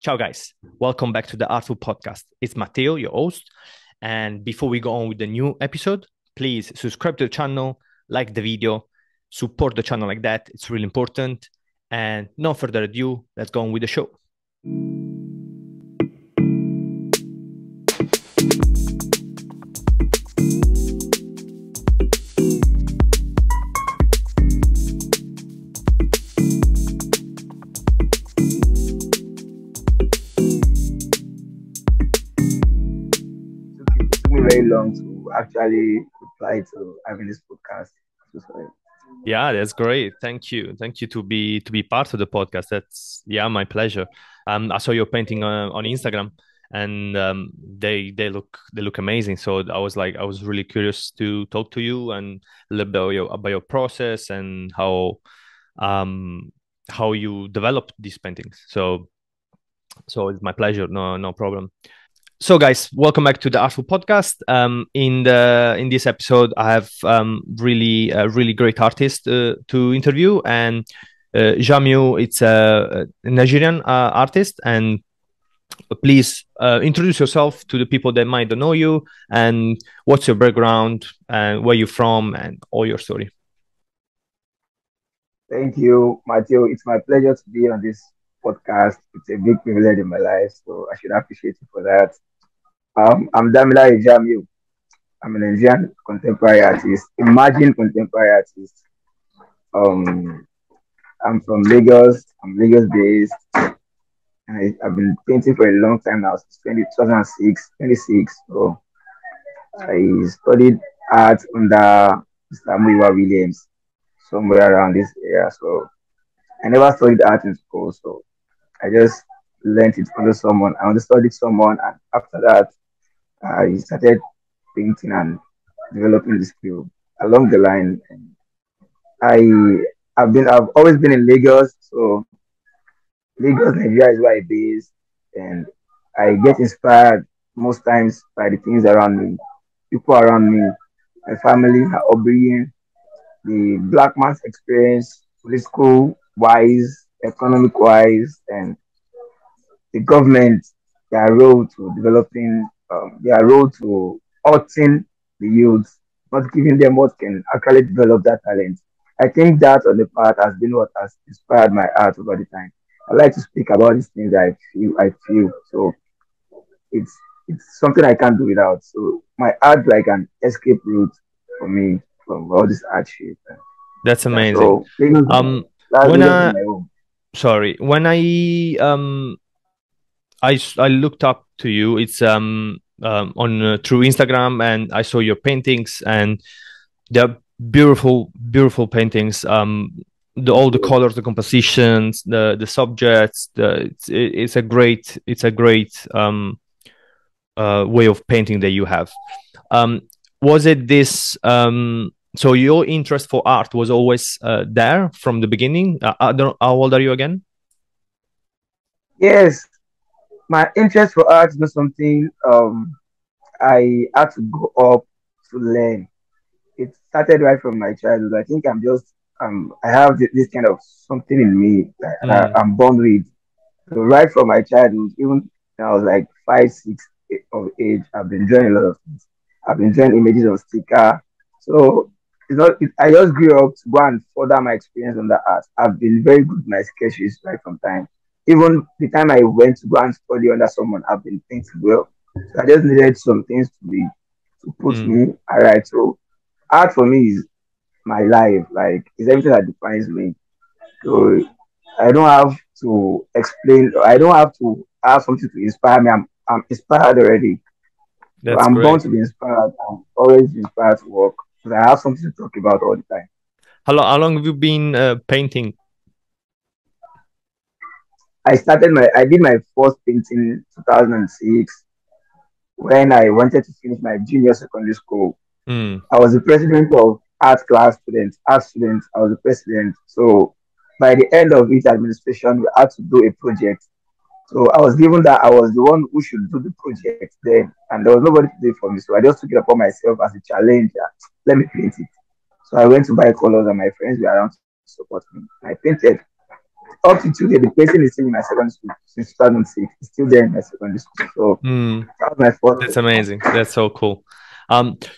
Ciao, guys. Welcome back to the ARTFUL podcast. It's Matteo, your host. And before we go on with the new episode, please subscribe to the channel, like the video, support the channel like that. It's really important. And no further ado, let's go on with the show. Very long to actually reply to having this podcast. So sorry. Yeah, that's great. Thank you. Thank you to be part of the podcast. That's my pleasure. I saw your painting on Instagram, and they look amazing. So I was really curious to talk to you and a little bit about your process and how you developed these paintings. So it's my pleasure. No problem. So, guys, welcome back to the ARTFUL podcast. In this episode, I have really great artist to interview, and Jamiu, it's a Nigerian artist. And please introduce yourself to the people that might not know you, and what's your background, and where you're from, and all your story. Thank you, Matteo. It's my pleasure to be on this podcast. It's a big privilege in my life, so I should appreciate you for that. I'm DAMILARE and Jamiu. I'm a Nigerian contemporary artist, emerging contemporary artist. Um, I'm from Lagos. I'm Lagos based. And I've been painting for a long time now, since 2006, 26. So I studied art under Mr. Williams, somewhere around this area. So I never studied art in school. So I just learned it under someone. I understudied someone. And after that, I started painting and developing the skill along the line. I've always been in Lagos. So Lagos, Nigeria is where I base, and I get inspired most times by the things around me, people around me, my family, my upbringing, the black man's experience, political wise, economic wise, and the government, their role to developing, their role to hurting the youth, not giving them what can actually develop that talent. I think that on the part has been what has inspired my art over the time. I like to speak about these things that I feel. So it's it's something I can't do without. So my art like an escape route for me from all this hardship. That's Yeah, amazing. so Lagos, Um, that's when Lagos is I my home. sorry, when I looked up to you. It's on through Instagram, and I saw your paintings, and they're beautiful paintings. All the colors, the compositions, the subjects. It's a great way of painting that you have. Um, was it this? So your interest for art was always there from the beginning. I don't, how old are you again? Yes, my interest for art is not something I had to go up to learn. It started right from my childhood. I think I have this kind of something in me that Mm, I'm born with. So right from my childhood, even when I was like 5, 6 of age, I've been drawing a lot of things. I've been drawing images on sticker. So it's not. I just grew up to go and further my experience on the art. I've been very good with my sketches right from time. Even the time I went to go and study under someone, I've been painting well. So I just needed some things to put mm. me alright. So art for me is my life. Like it's everything that defines me. So I don't have to explain. I don't have to have something to inspire me. I'm inspired already. So That's I'm born great. to be inspired. I'm always inspired to work because I have something to talk about all the time. How long have you been painting? I did my first painting in 2006 when I wanted to finish my junior secondary school. Mm, I was the president of art students. I was the president. So by the end of each administration, we had to do a project. So I was given that I was the one who should do the project then, and there was nobody to do it for me. So I just took it upon myself as a challenge. Let me paint it. So I went to buy colors, and my friends were around to support me. I painted. up to today, the person is still in my secondary school since 2006. It's still there in my secondary school. So that was my first. That's amazing. That's so cool.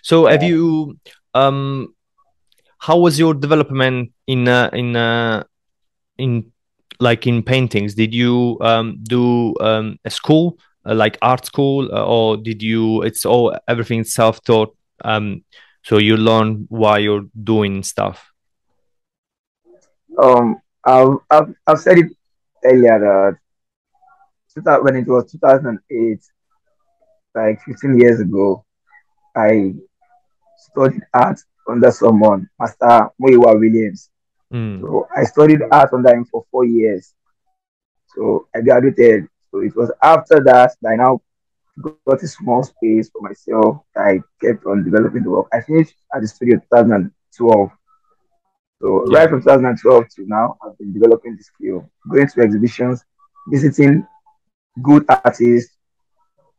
So have you how was your development in like in paintings? Did you do a school like art school, or did you? It's all everything self-taught. So you learn while you're doing stuff. I've said it earlier that when it was 2008, like 15 years ago, I studied art under someone, Master Muiwa Williams. Mm. So I studied art under him for 4 years. So I graduated. So it was after that I now got a small space for myself. I kept on developing the work. I finished at the studio 2012. So right Yeah. from 2012 to now, I've been developing the skill, going to exhibitions, visiting good artists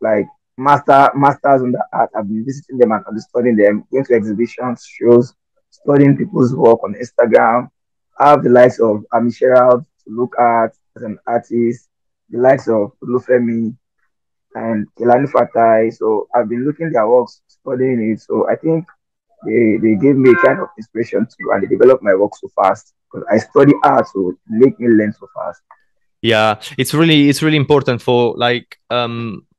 like masters in the art. I've been visiting them and studying them, going to exhibitions, shows, studying people's work on Instagram. I have the likes of Ami Sherald to look at as an artist, the likes of Lufemi and Kelani Fatai. So I've been looking at their works, studying it. So I think they gave me a kind of inspiration too, and they developed my work so fast because I study art, so it make me learn so fast. Yeah, it's really important for like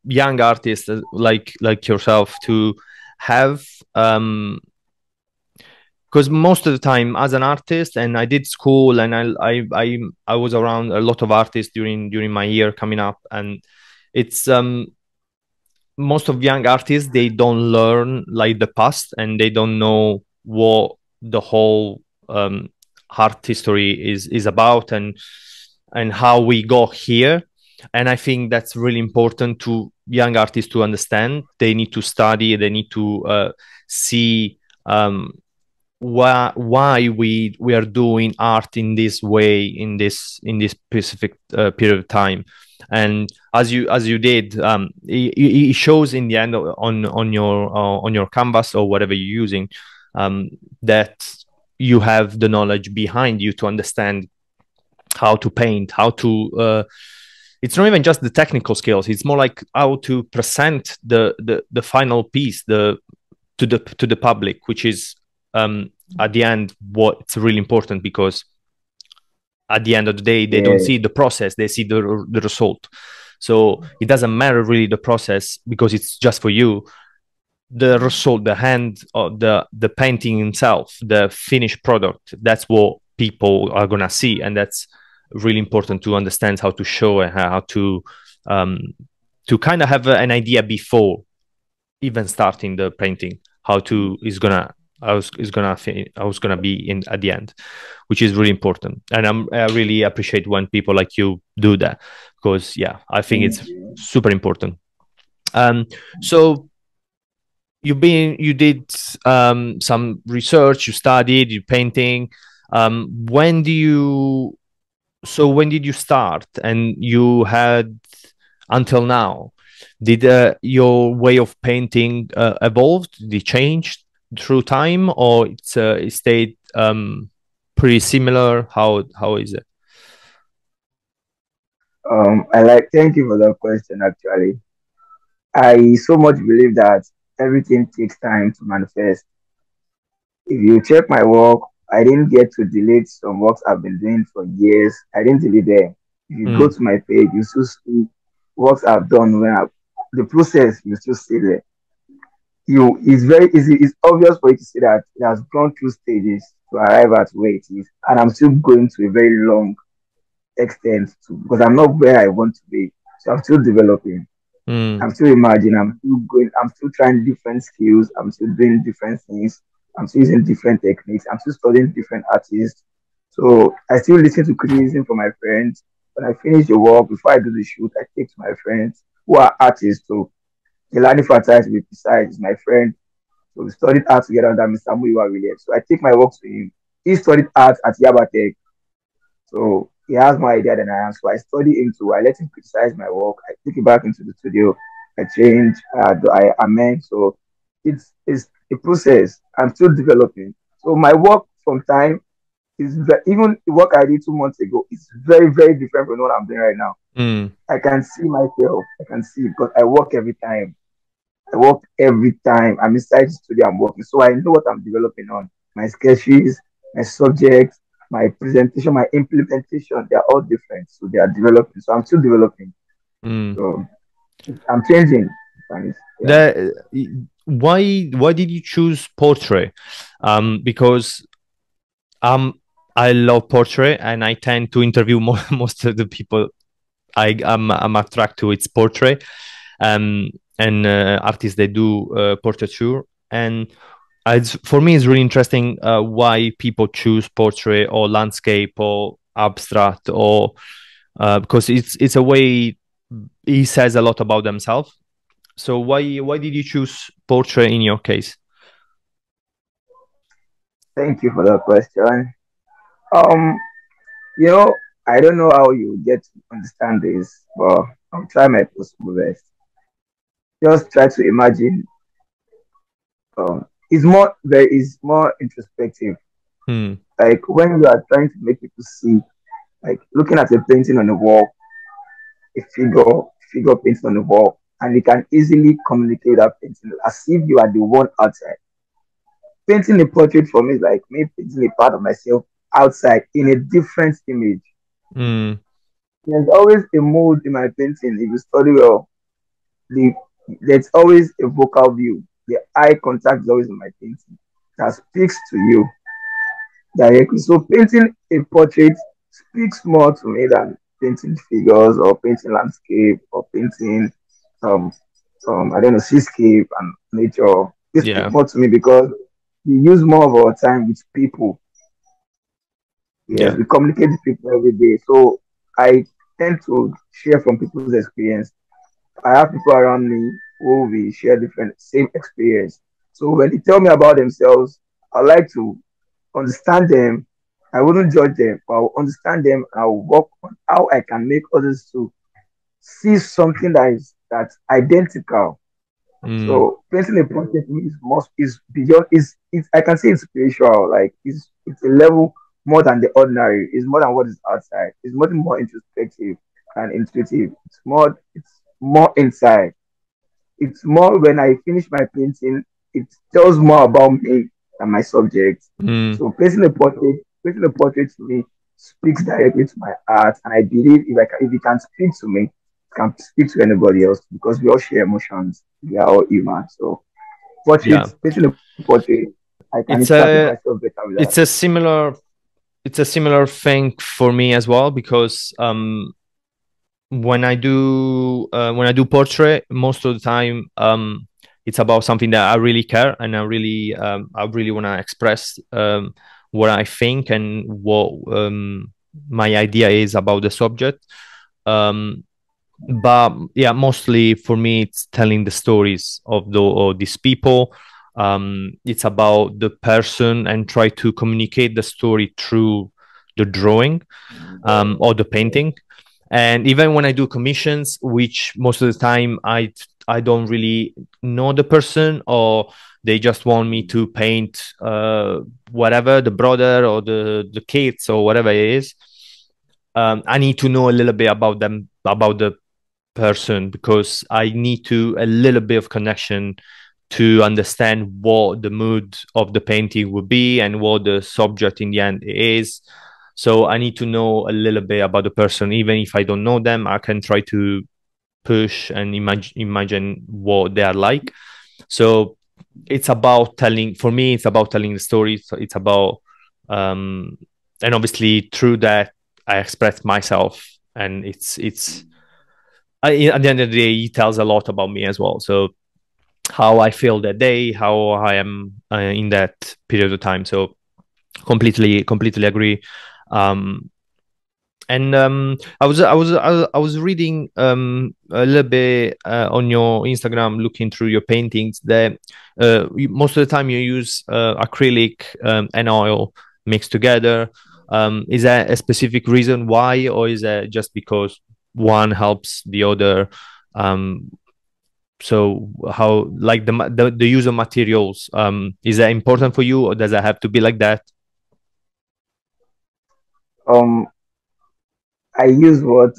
young artists like yourself to have because most of the time as an artist, and I did school, and I was around a lot of artists during my year coming up, and it's most of young artists, they don't learn like the past, and they don't know what the whole art history is about, and how we got here. And I think that's really important to young artists to understand. They need to study, they need to see why we are doing art in this way, in this specific period of time. And as you did, it shows in the end on your canvas or whatever you're using, that you have the knowledge behind you to understand how to paint, how to it's not even just the technical skills, it's more like how to present the final piece to the public, which is at the end what's really important, because at the end of the day they don't Yeah, see the process, they see the result. So it doesn't matter really the process, because it's just for you. The result, the hand of the painting itself, the finished product, that's what people are gonna see. And that's really important to understand how to show, and how um to kind of have an idea before even starting the painting, how to is gonna I was gonna be in at the end, which is really important. And I really appreciate when people like you do that, because yeah, I think thank it's you. super important. So you did some research, you studied, you painting. When do you when did you start, and you had until now, did your way of painting evolved, did it change through time, or it stayed pretty similar? How is it? I like thank you for that question actually. I so much believe that everything takes time to manifest. If you check my work, I didn't get to delete some works I've been doing for years. I didn't delete them. If you go Mm, to my page, you still see works I've done the process you still see there. It's very easy, it's obvious for you to see that it has gone through stages to arrive at where it is. And I'm still going to a very long extent to because I'm not where I want to be. So I'm still developing. mm, I'm still imagining, I'm still going, I'm still trying different skills, I'm still doing different things, I'm still using different techniques, I'm still studying different artists. So I still listen to criticism from my friends. When I finish the work, before I do the shoot, I take to my friends who are artists. So Kelani Fatai, to be precise, is my friend. So we studied art together under Mr. Muiwa Williams. So I take my work to him. He studied art at Yabatech. So he has more idea than I am. So I study into, I let him criticize my work. I take it back into the studio. I change, I amend. So it's a process. I'm still developing. So my work from time even the work I did 2 months ago is very, very different from what I'm doing right now. Mm, I can see myself. I can see because I work every time. I work every time. I'm inside the studio. I'm working, so I know what I'm developing on. My sketches, my subjects, my presentation, my implementation. They are all different, so they are developing. So I'm still developing. mm. So I'm changing. And yeah. The why did you choose portrait? Because um I love portrait and I tend to interview most of the people I'm attracted to. It's portrait. Um, and artists they do portraiture, and for me it's really interesting why people choose portrait or landscape or abstract or because it's a way he says a lot about themselves. So why did you choose portrait in your case? Thank you for that question. Um, you know, I don't know how you get to understand this, but I'll try my possible best. Just try to imagine. It's more introspective. Hmm. Like when you are trying to make people see, like looking at a painting on the wall, a figure painting on the wall, and you can easily communicate that painting as if you are the one outside. Painting a portrait for me is like me painting a part of myself outside in a different image. Hmm. There's always a mood in my painting. If you study well, the there's always a vocal view. The eye contact is always in my painting that speaks to you directly. So painting a portrait speaks more to me than painting figures or painting landscape or painting um I don't know seascape and nature. They speak Yeah. more to me because we use more of our time with people. Yes, Yeah. we communicate with people every day. So I tend to share from people's experience. I have people around me who we share different same experience. So when they tell me about themselves, I like to understand them. I wouldn't judge them, but I'll understand them. I'll work on how I can make others to see something that's identical. Hmm. So painting a portrait to me is beyond is I can say it's spiritual, like it's a level more than the ordinary, it's more than what is outside, it's much more introspective and intuitive. It's more inside. It's more when I finish my painting, it tells more about me than my subject. Hmm. So painting a portrait to me speaks directly to my heart, and I believe if it can speak to me, it can speak to anybody else because we all share emotions. We are all human. So Yeah. painting a portrait, I can It's interact with a myself better with that. it's a similar it's a similar thing for me as well because when I do portrait, most of the time it's about something that I really care and I really want to express what I think and what my idea is about the subject. Um, but yeah, mostly for me, it's telling the stories of these people. It's about the person and try to communicate the story through the drawing or the painting. And even when I do commissions, which most of the time I don't really know the person or they just want me to paint whatever the brother or the kids or whatever it is. I need to know a little bit about them, about the person, because I need to a little bit of connection to understand what the mood of the painting would be and what the subject in the end is. So I need to know a little bit about the person, even if I don't know them. I can try to push and imagine what they are like. So it's about telling. For me, it's about telling the story. So it's about, um, and obviously through that I express myself, and at the end of the day, it tells a lot about me as well. So how I feel that day, how I am in that period of time. So completely agree. Um, and I was reading a little bit on your Instagram, looking through your paintings. That most of the time you use acrylic and oil mixed together. Is that a specific reason why, or is that just because one helps the other? Um, so how like the use of materials is that important for you, or does that have to be like that? Um, I use what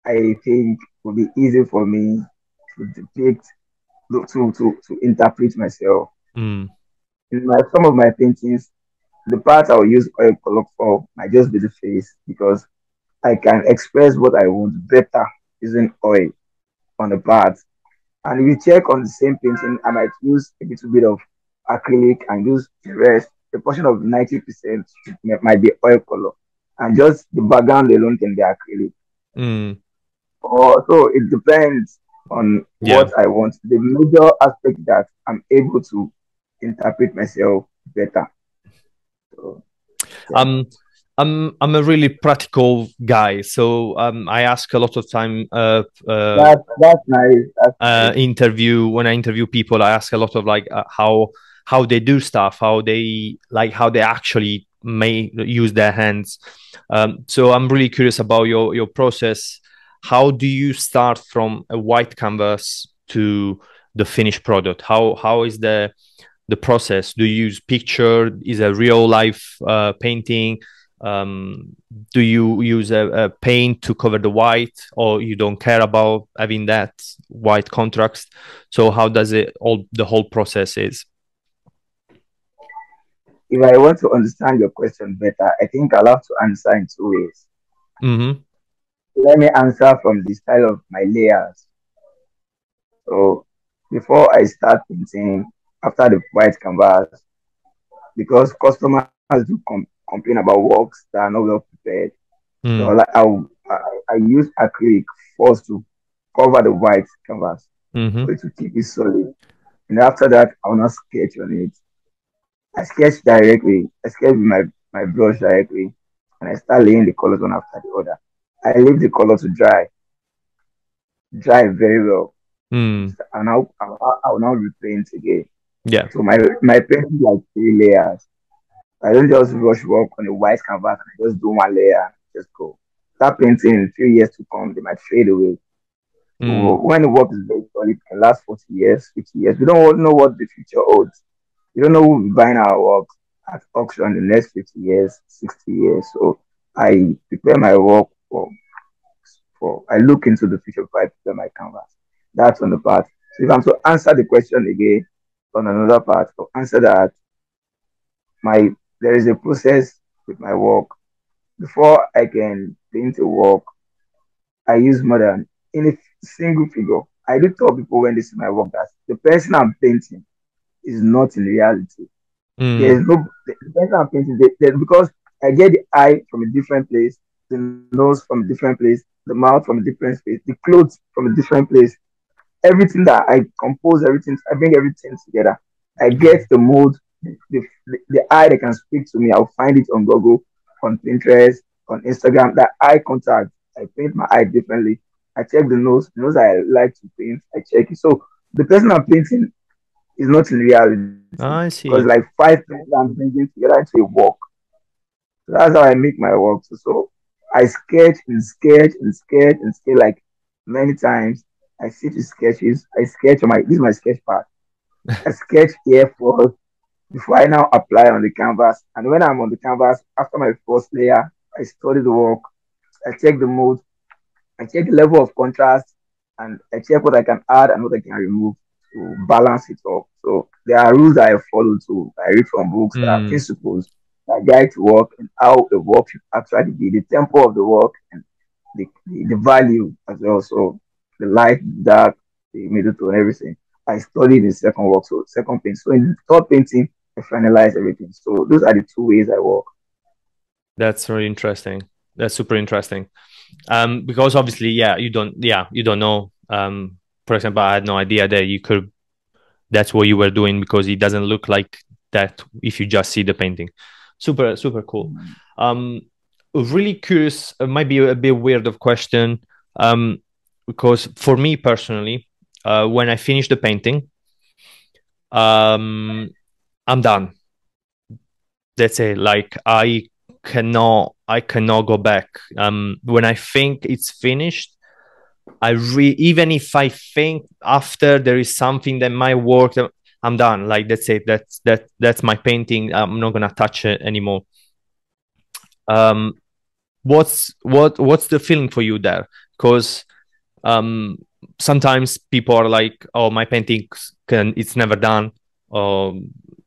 I think would be easy for me to depict, to interpret myself. Mm. In some of my paintings, the part I'll use oil color for might just be the face because I can express what I want better using oil on the part. And if you check on the same painting, I might use a little bit of acrylic and use the rest. A portion of 90% might be oil color, and just the background alone can be acrylic. Mm. Or so it depends on Yeah. what I want. The major aspect that I'm able to interpret myself better. So yeah, Um, I'm a really practical guy, so I ask a lot of time that's nice. That's nice. interview when I interview people. I ask a lot of like how they do stuff, how they actually may use their hands. So I'm really curious about your process. How do you start from a white canvas to the finished product? How is the process? Do you use picture? Is a real life painting? Um, do you use a paint to cover the white, or you don't care about having that white contrast? So how does it all the whole process is? If I want to understand your question better, I think I'll have to answer in two ways. Mm-hmm. Let me answer from the style of my layers. So before I start painting, after the white canvas, because customers do complain about works that are not well prepared. So Mm. like I use acrylic first to cover the white canvas Mm-hmm. so it will keep it solid. And after that, I will not sketch on it. I sketch directly. I sketch with my brush directly, and I start laying the colors one after the other. I leave the color to dry very well, Mm. and I'll now repaint again. Yeah. So my painting is like three layers. I don't just rush work on a white canvas and I just do one layer and just go. That painting in 3 years to come, they might fade away. So Mm. when the work is very solid, it can last 40 years, 50 years. We don't know what the future holds. We don't know who will be buying our work at auction in the next 50 years, 60 years. So I prepare my work I look into the future before I prepare my canvas. That's on the part. So if I'm to answer the question again on another part, to answer that, my there is a process with my work. Before I can paint a work, I use more than in a single figure. I do tell people when they see my work that the person I'm painting is not in reality. There Mm. is no the person I'm painting because I get the eye from a different place, the nose from a different place, the mouth from a different place, the clothes from a different place. Everything that I compose, everything, I bring everything together. I get the mood, the eye that can speak to me. I'll find it on Google, on Pinterest, on Instagram. That eye contact, I paint my eye differently. I check the nose I like to paint. I check it. So the person I'm painting is not in reality I because see. like five things I'm bringing together into a work. So that's how I make my work. So I sketch and sketch and sketch and sketch like many times. I sit with sketches. I sketch on this is my sketch part. I sketch here first before I now apply on the canvas. And when I'm on the canvas, after my first layer, I study the work. I check the mood. I check the level of contrast, and I check what I can add and what I can remove to balance it up. So there are rules that I follow too. I read from books. There are Mm. principles that guide to work and how the work should actually be, the tempo of the work and the value as well. So the light, the dark, the middle tone, everything. I studied in second work, so second paint. So in the third painting, I finalize everything. So those are the two ways I work. That's very interesting. That's super interesting. Because obviously, you don't know. For example, I had no idea that you could that's what you were doing because it doesn't look like that if you just see the painting. Super cool. Um, really curious. Might be a bit weird of question. Um, because for me personally, when I finish the painting, um, I'm done. That's it. Like I cannot go back. When I think it's finished, even if I think after there is something that might work, I'm done. Like that's it. That's my painting. I'm not gonna touch it anymore. what's the feeling for you there? Because sometimes people are like, oh, my painting it's never done, or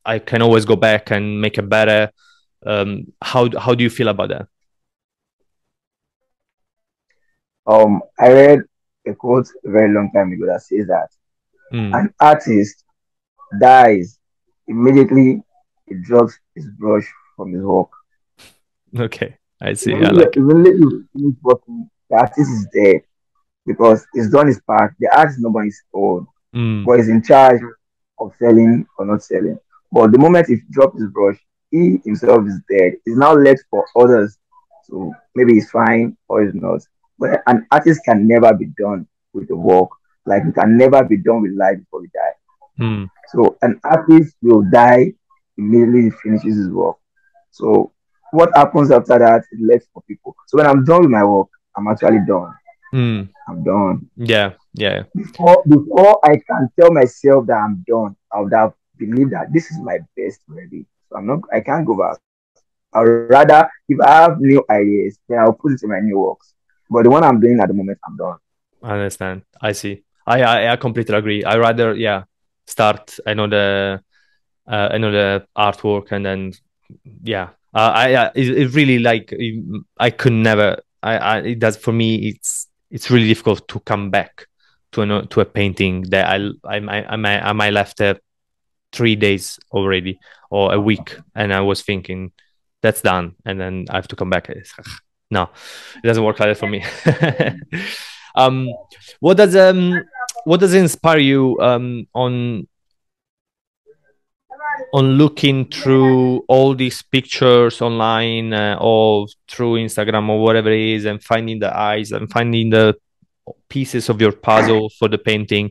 I can always go back and make it better. How do you feel about that? I read a quote a very long time ago that says that Mm, an artist dies immediately he drops his brush from his work. okay, I see. I like it. Immediately he finish working, the artist is dead because he's done his part. The art is not on his own, Mm, but he's in charge of selling or not selling. But the moment he drops his brush, he himself is dead. It's now left for others. So maybe he's fine or he's not. But an artist can never be done with the work. Like he can never be done with life before he die. mm, So an artist will die immediately he finishes his work. So what happens after that is left for people. So when I'm done with my work, I'm actually done. mm. I'm done. Yeah, yeah. Before I can tell myself that I'm done, I would have believed that this is my best already. So I can't go back. I'd rather, if I have new ideas, then I'll put it in my new works. But the one I'm doing at the moment, I'm done. I understand. I see. I completely agree. I rather, yeah, start another artwork, and then yeah, it really like I could never. It does for me. It's really difficult to come back to a painting that I might left 3 days already, or a week, and I was thinking that's done, and then I have to come back. No, it doesn't work like that for me. um, what does what does inspire you on looking through all these pictures online, or through Instagram or whatever it is, and finding the eyes and finding the pieces of your puzzle for the painting?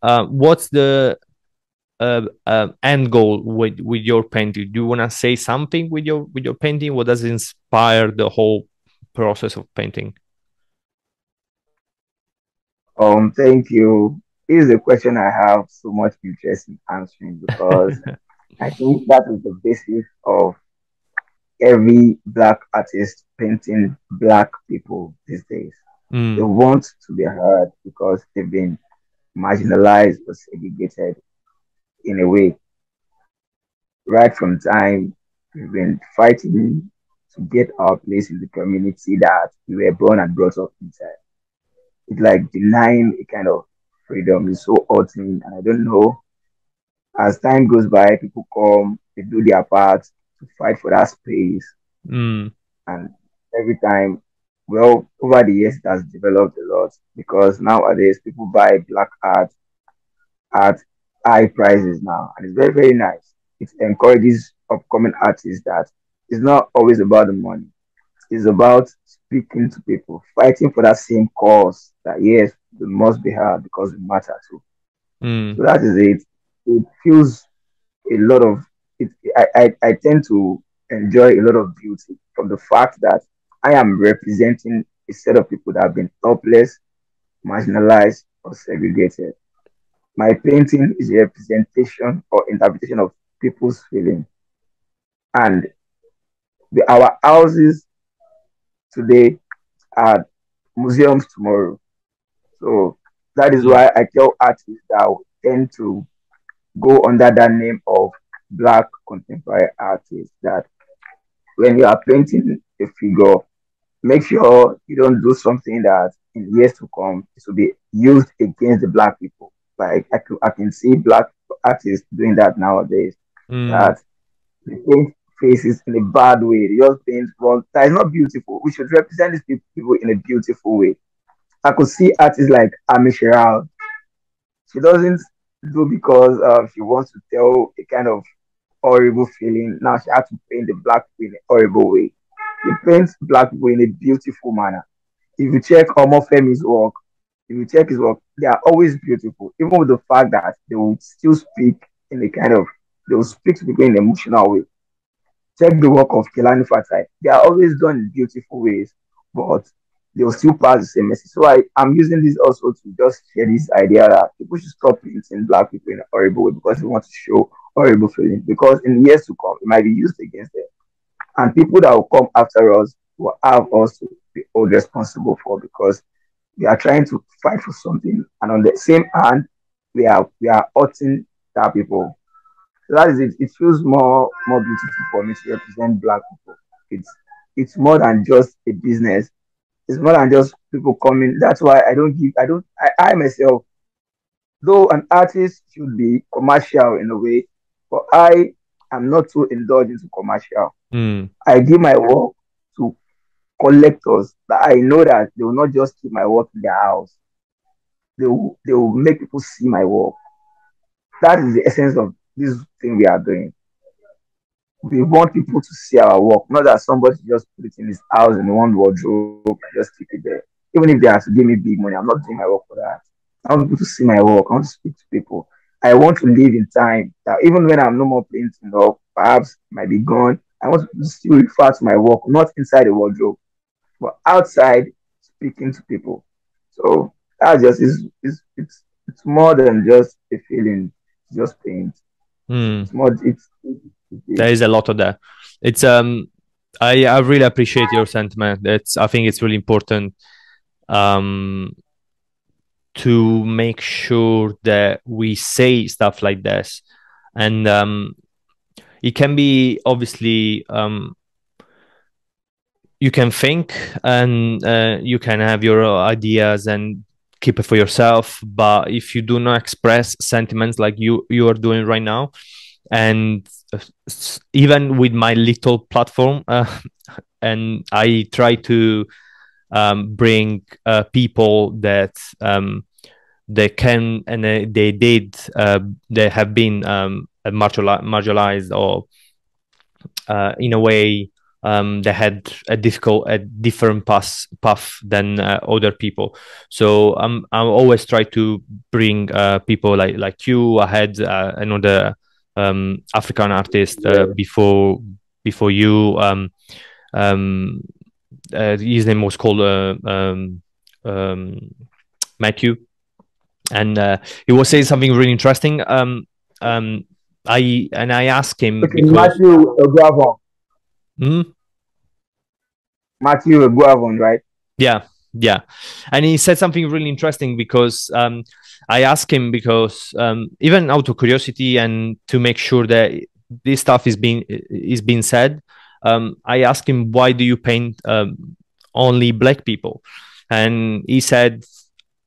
What's the end goal with your painting? Do you want to say something with your painting? What does inspire the whole process of painting? Thank you. This is a question I have so much interest in answering because I think that is the basis of every black artist painting black people these days. They Mm, want to be heard because they've been marginalized or segregated in a way. Right from time we've been fighting to get our place in the community that we were born and brought up inside. It's like denying a kind of freedom is so hurting, and I don't know. As time goes by, people come, they do their part to fight for that space, mm, and every time, well, over the years, it has developed a lot because nowadays people buy black art at high prices now, and it's very, very nice. It encourages upcoming artists that it's not always about the money, it's about speaking to people, fighting for that same cause that yes, we must be heard because we matter too. mm, So that is it. It feels a lot of it. I tend to enjoy a lot of beauty from the fact that I am representing a set of people that have been helpless, marginalized, or segregated. My painting is a representation or interpretation of people's feeling. And our houses today are museums tomorrow. So that is mm, why I tell artists that tend to go under that name of Black contemporary artists that when you are painting a figure, make sure you don't do something that in years to come it will be used against the Black people. Like I can see Black artists doing that nowadays. mm, That they paint faces in a bad way. They just paint wrong. That is not beautiful. We should represent these people in a beautiful way. I could see artists like Amishiral. She doesn't do because she wants to tell a kind of horrible feeling. Now she had to paint the black people in a horrible way. He paints black people in a beautiful manner. If you check Omofemi's work, if you check his work, they are always beautiful, even with the fact that they will still speak in a kind of they will speak to people in an emotional way. Check the work of Kelani Fatai. They are always done in beautiful ways, but they will still pass the same message. So I'm using this also to just share this idea that people should stop painting black people in a horrible way because they want to show horrible feelings. Because in years to come, it might be used against them. And people that will come after us, will have us to be held responsible for, because we are trying to fight for something, and on the same hand, we are hurting that people. So that is it. It feels more beautiful for me to represent black people. It's it's more than just a business. It's more than just people coming. That's why I don't give. I don't. I myself, though an artist should be commercial in a way, but I am not so indulged into commercial. Mm. I give my work to collectors that I know that they will not just keep my work in their house. They will make people see my work. That is the essence of this thing we are doing. We want people to see our work, not that somebody just put it in his house in one wardrobe and just keep it there. Even if they have to give me big money, I'm not doing my work for that. I want people to see my work. I want to speak to people. I want to live in time that even when I'm no more painting or perhaps might be gone, I want to still refer to my work, not inside the wardrobe, but outside speaking to people. So that just it's more than just a feeling, it's just paint. Mm. It's more There is a lot of that. It's I really appreciate your sentiment. I think it's really important um to make sure that we say stuff like this. And it can be obviously you can think and you can have your ideas and keep it for yourself, but if you do not express sentiments like you are doing right now, and even with my little platform, and I try to bring people that they can and they did they have been marginalized, or in a way they had a different path than other people. So I always try to bring people like you. I had another African artist before you. Um, his name was called um, Matthew, and he was saying something really interesting. Um, I asked him okay. because. Hmm? Matthew Guavon, right? Yeah, yeah, and he said something really interesting because I asked him because even out of curiosity and to make sure that this stuff is being said, I asked him, why do you paint only black people? And he said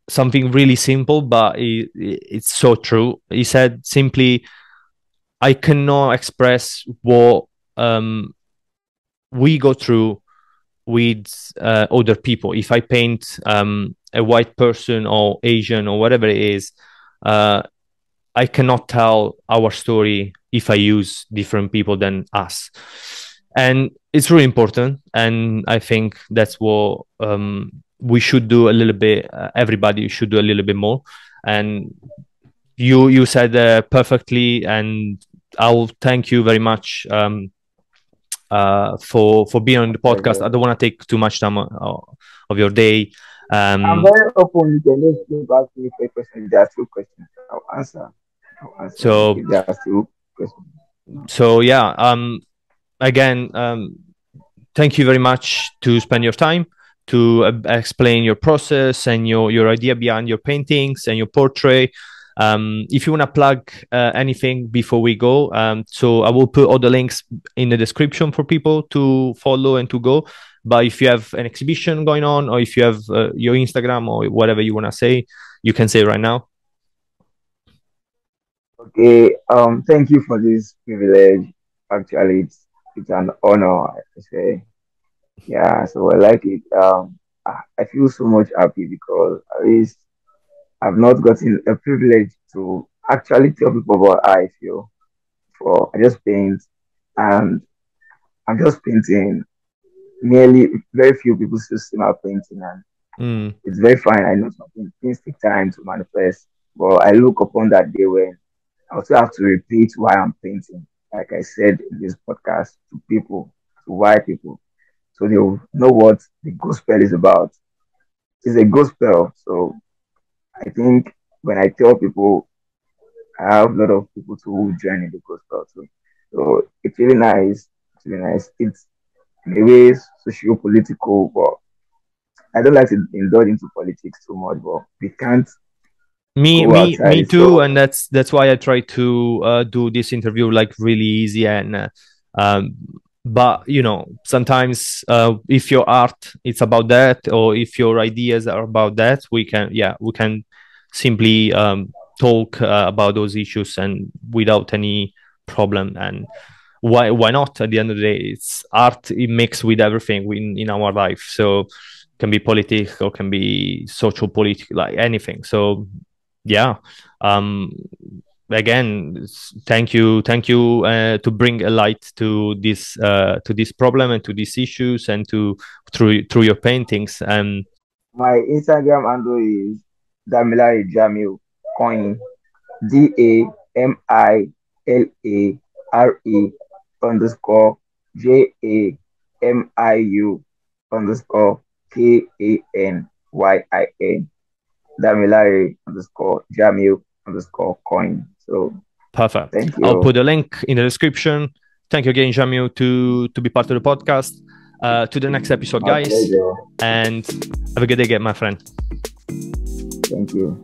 something really simple, but it's so true. He said simply, I cannot express what um, we go through with other people. If I paint a white person or Asian or whatever it is, uh, I cannot tell our story if I use different people than us. And it's really important. And I think that's what we should do a little bit. Everybody should do a little bit more. And you said perfectly. And I'll thank you very much for being on the podcast. I don't want to take too much time of your day. I'm Um, very open. You can just keep asking me for questions. If there are still questions, I'll answer. I'll answer so if there are still questions. so yeah. Again, thank you very much to spend your time to explain your process and your idea behind your paintings and your portrait. If you want to plug anything before we go, so I will put all the links in the description for people to follow and to go. But if you have an exhibition going on, or if you have your Instagram or whatever you want to say, you can say right now. Okay. Thank you for this privilege. Actually, it's an honor. I say. Yeah. So I like it. I feel so much happy because at least I've not gotten a privilege to actually tell people about how I feel. For I just paint, and I'm just painting. Nearly very few people still see my painting, and Mm, it's very fine. I know something things take time to manifest, but I look upon that day when I also have to repeat why I'm painting. Like I said in this podcast to people, to white people, so they'll know what the gospel is about. It's a gospel. So I think when I tell people, I have a lot of people to who join in the gospel too. So it's really nice. It's really nice. in a way socio-political, but I don't like to indulge into politics too much, but we can't go Me outside. too, So and that's why I try to do this interview like really easy and um, but you know, sometimes if your art it's about that, or if your ideas are about that, we can simply talk about those issues and without any problem. And why not? At the end of the day, it's art, it mixes with everything in our life, so can be politics or can be social political, like anything. So yeah, um again, thank you to bring a light to this problem and to these issues, and to through your paintings. And my Instagram handle is DAMILARE Jamiu coin DAMILARE_JAMIU_KANYIN DAMILARE_Jamiu_coin. So perfect, thank I'll you. put a link in the description. Thank you again, Jamiu, to be part of the podcast. To the next episode, My guys, pleasure. and have a good day, my friend. Thank you.